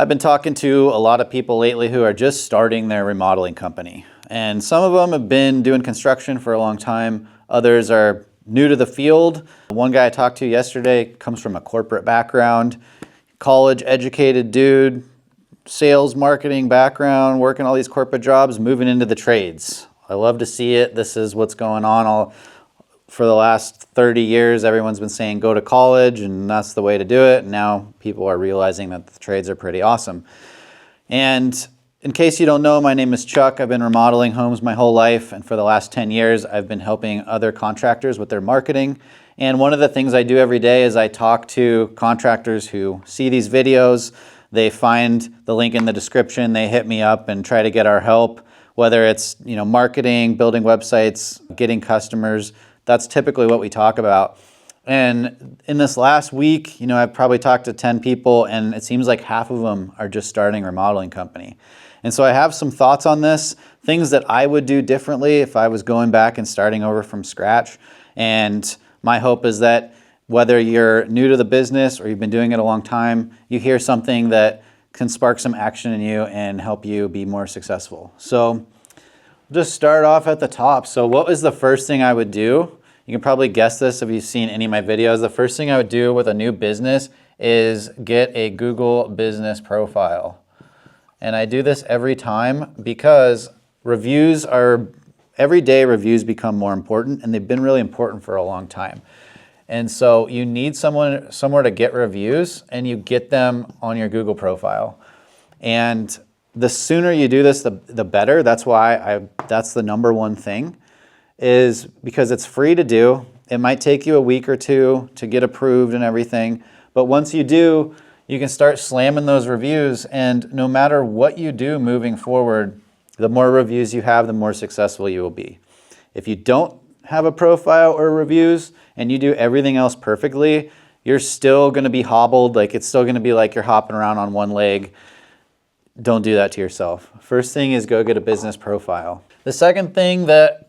I've been talking to a lot of people lately who are just starting their remodeling company. And some of them have been doing construction for a long time. Others are new to the field. One guy I talked to yesterday comes from a corporate background, college educated dude, sales marketing background, working all these corporate jobs, moving into the trades. I love to see it. This is what's going on. For the last 30 years, everyone's been saying go to college and that's the way to do it. And now people are realizing that the trades are pretty awesome. And in case you don't know, my name is Chuck. I've been remodeling homes my whole life. And for the last 10 years, I've been helping other contractors with their marketing. And one of the things I do every day is I talk to contractors who see these videos. They find the link in the description. They hit me up and try to get our help, whether it's marketing, building websites, getting customers. That's typically what we talk about. And in this last week, I've probably talked to 10 people and it seems like half of them are just starting a remodeling company. And so I have some thoughts on this, things that I would do differently if I was going back and starting over from scratch. And my hope is that whether you're new to the business or you've been doing it a long time, you hear something that can spark some action in you and help you be more successful. So just start off at the top. So what was the first thing I would do? You can probably guess this if you've seen any of my videos. The first thing I would do with a new business is get a Google business profile. And I do this every time because every day reviews become more important, and they've been really important for a long time. And so you need somewhere to get reviews, and you get them on your Google profile. And the sooner you do this, the better. That's why that's the number one thing, is because it's free to do. It might take you a week or two to get approved and everything. But once you do, you can start slamming those reviews. And no matter what you do moving forward, the more reviews you have, the more successful you will be. If you don't have a profile or reviews and you do everything else perfectly, you're still going to be hobbled. Like it's still going to be like you're hopping around on one leg. Don't do that to yourself. First thing is go get a business profile. The second thing that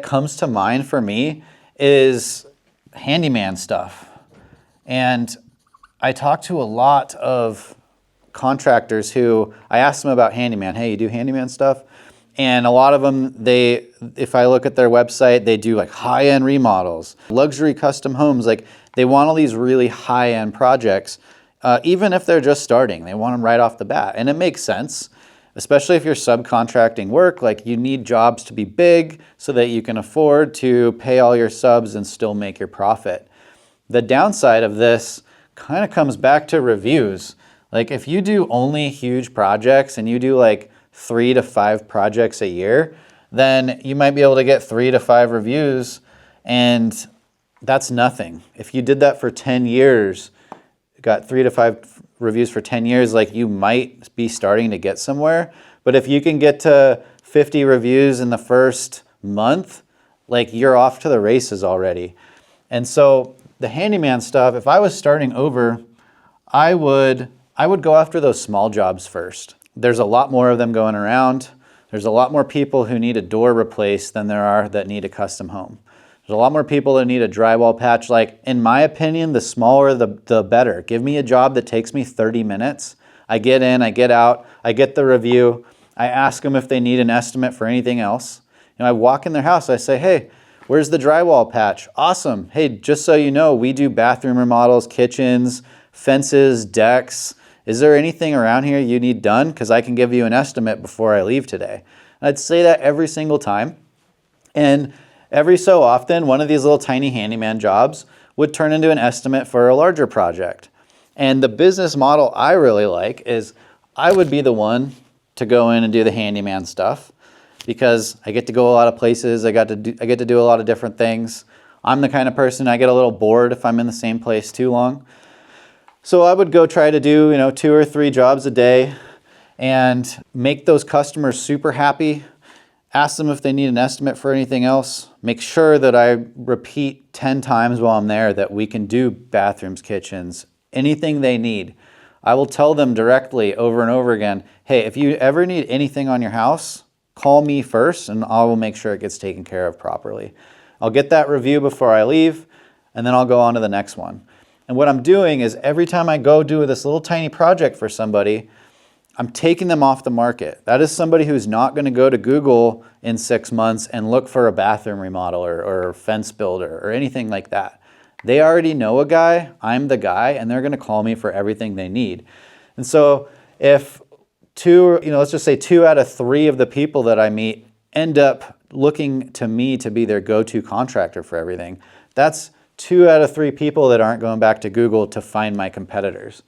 comes to mind for me is handyman stuff. And I talk to a lot of contractors who I ask them about handyman. Hey, you do handyman stuff? And a lot of them, if I look at their website, they do like high-end remodels, luxury custom homes. Like they want all these really high-end projects. Even if they're just starting, they want them right off the bat. And it makes sense, especially if you're subcontracting work. Like you need jobs to be big so that you can afford to pay all your subs and still make your profit. The downside of this kind of comes back to reviews. Like if you do only huge projects and you do like 3 to 5 projects a year, then you might be able to get 3 to 5 reviews, and that's nothing. If you did that for 10 years, got 3 to 5 reviews for 10 years, like you might be starting to get somewhere. But if you can get to 50 reviews in the first month, like you're off to the races already. And so the handyman stuff, if I was starting over, I would go after those small jobs first. There's a lot more of them going around. There's a lot more people who need a door replaced than there are that need a custom home. There's a lot more people that need a drywall patch. Like, in my opinion, the smaller, the better. Give me a job that takes me 30 minutes. I get in, I get out, I get the review. I ask them if they need an estimate for anything else. I walk in their house, I say, hey, where's the drywall patch? Awesome. Hey, just so you know, we do bathroom remodels, kitchens, fences, decks. Is there anything around here you need done? Because I can give you an estimate before I leave today. And I'd say that every single time. And every so often, one of these little tiny handyman jobs would turn into an estimate for a larger project. And the business model I really like is I would be the one to go in and do the handyman stuff because I get to go a lot of places. I get to do a lot of different things. I'm the kind of person, I get a little bored if I'm in the same place too long. So I would go try to do 2 or 3 jobs a day and make those customers super happy. Ask them if they need an estimate for anything else. Make sure that I repeat 10 times while I'm there that we can do bathrooms, kitchens, anything they need. I will tell them directly over and over again, hey, if you ever need anything on your house, call me first and I will make sure it gets taken care of properly. I'll get that review before I leave and then I'll go on to the next one. And what I'm doing is every time I go do this little tiny project for somebody, I'm taking them off the market. That is somebody who's not going to go to Google in 6 months and look for a bathroom remodeler or a fence builder or anything like that. They already know a guy, I'm the guy, and they're going to call me for everything they need. And so if let's just say 2 out of 3 of the people that I meet end up looking to me to be their go-to contractor for everything, that's 2 out of 3 people that aren't going back to Google to find my competitors.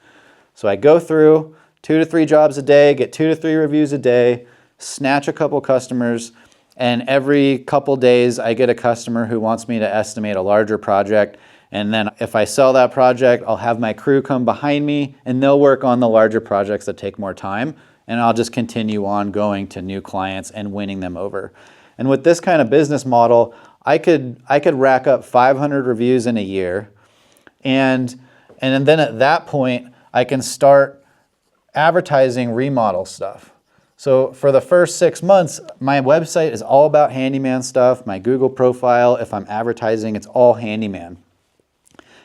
So I go through 2 to 3 jobs a day, get 2 to 3 reviews a day, snatch a couple customers, and every couple days I get a customer who wants me to estimate a larger project. And then if I sell that project, I'll have my crew come behind me and they'll work on the larger projects that take more time. And I'll just continue on going to new clients and winning them over. And with this kind of business model, I could rack up 500 reviews in a year. And then at that point, I can start advertising remodel stuff. So for the first 6 months, my website is all about handyman stuff. My Google profile, if I'm advertising, it's all handyman.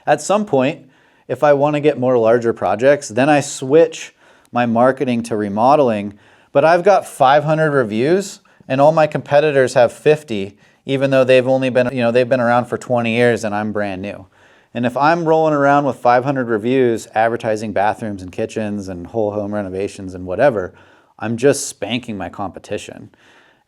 At some point, if I want to get more larger projects, then I switch my marketing to remodeling, but I've got 500 reviews and all my competitors have 50, even though they've been around for 20 years and I'm brand new. And if I'm rolling around with 500 reviews, advertising bathrooms and kitchens and whole home renovations and whatever, I'm just spanking my competition.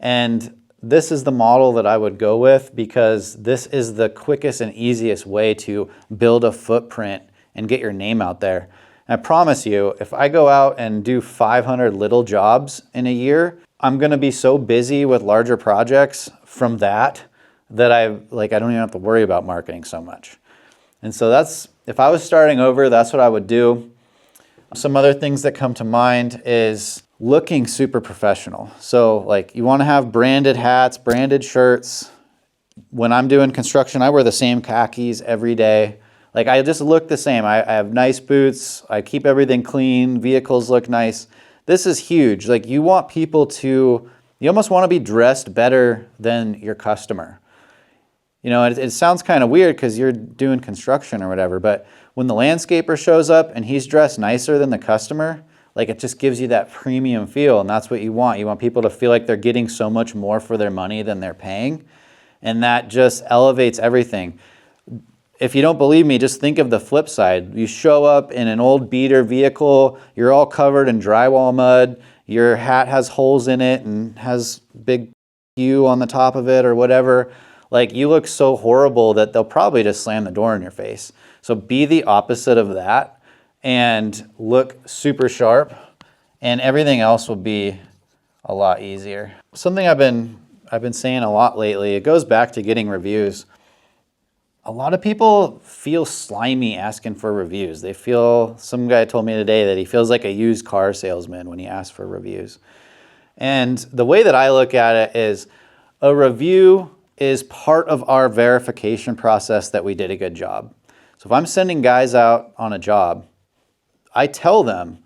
And this is the model that I would go with because this is the quickest and easiest way to build a footprint and get your name out there. And I promise you, if I go out and do 500 little jobs in a year, I'm gonna be so busy with larger projects from that I don't even have to worry about marketing so much. And so if I was starting over, that's what I would do. Some other things that come to mind is looking super professional. So like you want to have branded hats, branded shirts. When I'm doing construction, I wear the same khakis every day. Like I just look the same. I have nice boots. I keep everything clean. Vehicles look nice. This is huge. Like you almost want to be dressed better than your customer. You know, it sounds kind of weird because you're doing construction or whatever, but when the landscaper shows up and he's dressed nicer than the customer, like it just gives you that premium feel, and that's what you want. You want people to feel like they're getting so much more for their money than they're paying, and that just elevates everything. If you don't believe me, just think of the flip side. You show up in an old beater vehicle, you're all covered in drywall mud, your hat has holes in it and has big U on the top of it or whatever. Like you look so horrible that they'll probably just slam the door in your face. So be the opposite of that and look super sharp, and everything else will be a lot easier. Something I've been saying a lot lately, it goes back to getting reviews. A lot of people feel slimy asking for reviews. Some guy told me today that he feels like a used car salesman when he asks for reviews. And the way that I look at it is a review is part of our verification process that we did a good job. So if I'm sending guys out on a job, I tell them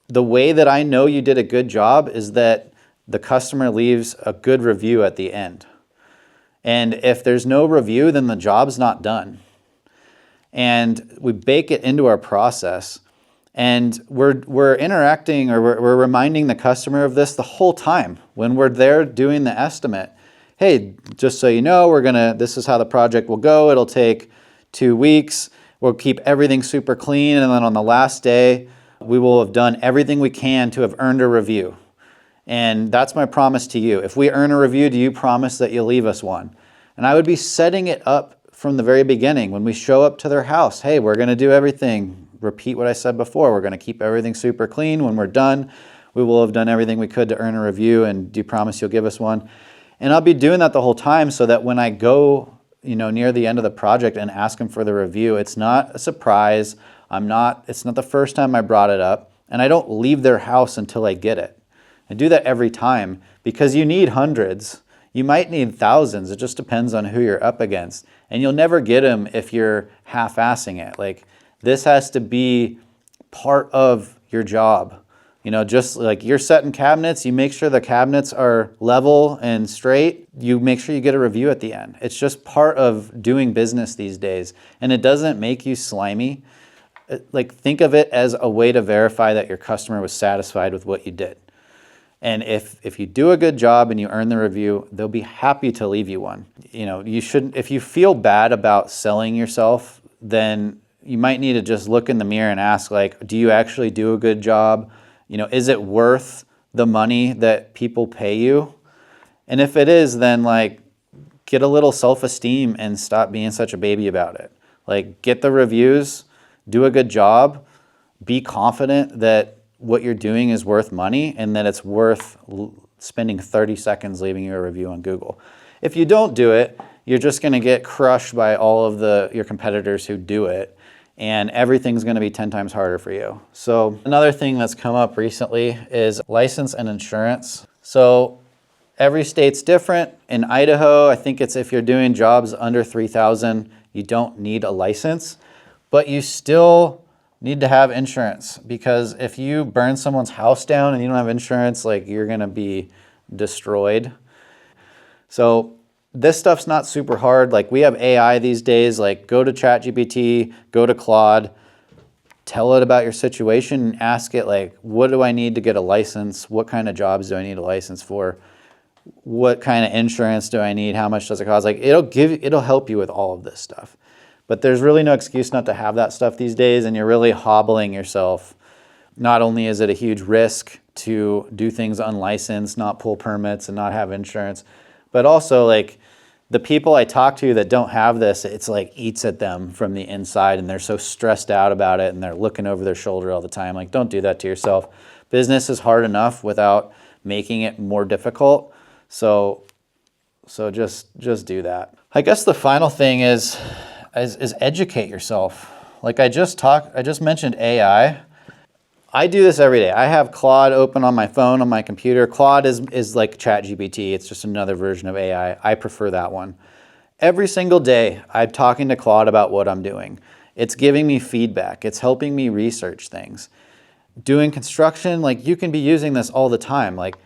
the way that I know you did a good job is that the customer leaves a good review at the end. And if there's no review, then the job's not done. And we bake it into our process. And we're interacting, or we're reminding the customer of this the whole time when we're there doing the estimate. Hey, just so you know, this is how the project will go. It'll take 2 weeks. We'll keep everything super clean, and then on the last day, we will have done everything we can to have earned a review. And that's my promise to you. If we earn a review, do you promise that you'll leave us one? And I would be setting it up from the very beginning. When we show up to their house, hey, we're gonna do everything. Repeat what I said before. We're gonna keep everything super clean. When we're done, we will have done everything we could to earn a review, and do you promise you'll give us one? And I'll be doing that the whole time so that when I go near the end of the project and ask them for the review, it's not a surprise. It's not the first time I brought it up, and I don't leave their house until I get it. I do that every time because you need hundreds. You might need thousands. It just depends on who you're up against. And you'll never get them if you're half-assing it. Like this has to be part of your job. Just like you're setting cabinets, you make sure the cabinets are level and straight. You make sure you get a review at the end. It's just part of doing business these days. And it doesn't make you slimy. like think of it as a way to verify that your customer was satisfied with what you did. And if you do a good job and you earn the review, they'll be happy to leave you one. You know, you shouldn't, if you feel bad about selling yourself, then you might need to just look in the mirror and ask, like, do you actually do a good job? You know, is it worth the money that people pay you? And if it is, then like get a little self-esteem and stop being such a baby about it. Like get the reviews, do a good job, be confident that what you're doing is worth money and that it's worth spending 30 seconds leaving you a review on Google. If you don't do it, you're just going to get crushed by all of your competitors who do it, and everything's going to be 10 times harder for you. So another thing that's come up recently is license and insurance. So every state's different. In Idaho, I think it's if you're doing jobs under 3,000, you don't need a license, but you still need to have insurance, because if you burn someone's house down and you don't have insurance, like you're gonna be destroyed. So this stuff's not super hard. Like we have AI these days, like go to ChatGPT, go to Claude, tell it about your situation and ask it like, what do I need to get a license? What kind of jobs do I need a license for? What kind of insurance do I need? How much does it cost? Like it'll help you with all of this stuff. But there's really no excuse not to have that stuff these days, and you're really hobbling yourself. Not only is it a huge risk to do things unlicensed, not pull permits and not have insurance, but also like the people I talk to that don't have this, it's like eats at them from the inside, and they're so stressed out about it and they're looking over their shoulder all the time. Like, don't do that to yourself. Business is hard enough without making it more difficult. So just do that. I guess the final thing is educate yourself. Like I just mentioned AI. I do this every day. I have Claude open on my phone, on my computer. Claude is like ChatGPT. It's just another version of AI. I prefer that one. Every single day, I'm talking to Claude about what I'm doing. It's giving me feedback. It's helping me research things. Doing construction, like you can be using this all the time. Like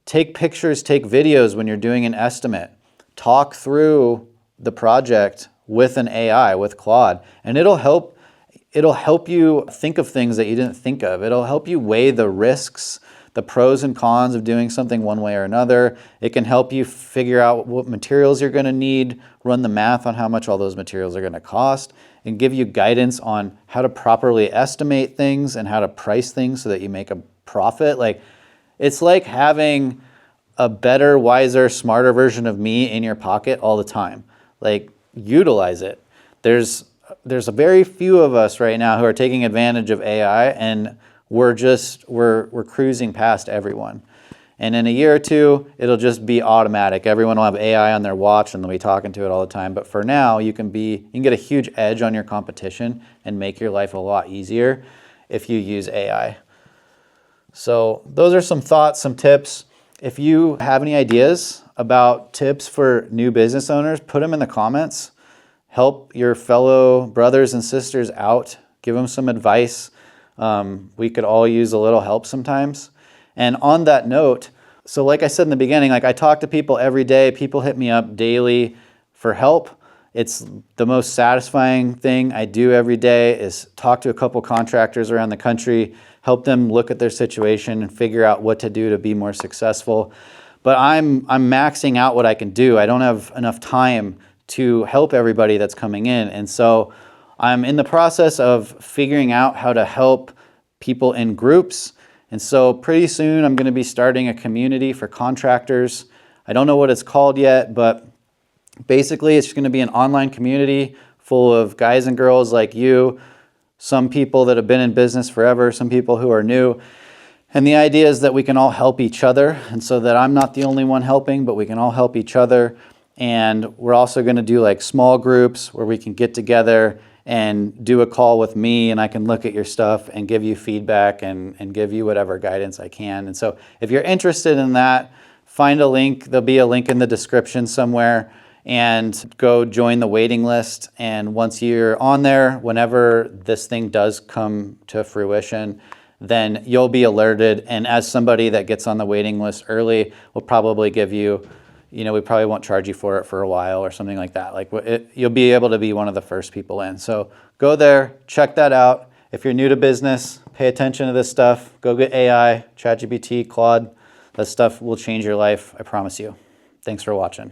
take pictures, take videos when you're doing an estimate. Talk through the project with an AI, with Claude, and it'll help you think of things that you didn't think of. It'll help you weigh the risks, the pros and cons of doing something one way or another. It can help you figure out what materials you're going to need, run the math on how much all those materials are going to cost, and give you guidance on how to properly estimate things and how to price things so that you make a profit. Like it's like having a better, wiser, smarter version of me in your pocket all the time. Like utilize it. There's a very few of us right now who are taking advantage of AI, and we're cruising past everyone. And in a year or two, it'll just be automatic. Everyone will have AI on their watch and they'll be talking to it all the time. But for now, you can get a huge edge on your competition and make your life a lot easier if you use AI. So those are some thoughts, some tips. If you have any ideas about tips for new business owners, put them in the comments. Help your fellow brothers and sisters out. Give them some advice. We could all use a little help sometimes. And on that note, so like I said in the beginning, like I talk to people every day. People hit me up daily for help. It's the most satisfying thing I do every day is talk to a couple contractors around the country, help them look at their situation and figure out what to do to be more successful. But I'm maxing out what I can do. I don't have enough time to help everybody that's coming in. And so I'm in the process of figuring out how to help people in groups. And so pretty soon I'm going to be starting a community for contractors. I don't know what it's called yet, but basically it's going to be an online community full of guys and girls like you, some people that have been in business forever, some people who are new. And the idea is that we can all help each other, and so that I'm not the only one helping, but we can all help each other. And we're also going to do like small groups where we can get together and do a call with me, and I can look at your stuff and give you feedback and give you whatever guidance I can. And so if you're interested in that, find a link. There'll be a link in the description somewhere, and go join the waiting list. And once you're on there, whenever this thing does come to fruition, then you'll be alerted. And as somebody that gets on the waiting list early, we'll probably give you, we probably won't charge you for it for a while or something like that. Like you'll be able to be one of the first people in. So go there, check that out. If you're new to business, pay attention to this stuff. Go get AI, ChatGPT, Claude. That stuff will change your life, I promise you. Thanks for watching.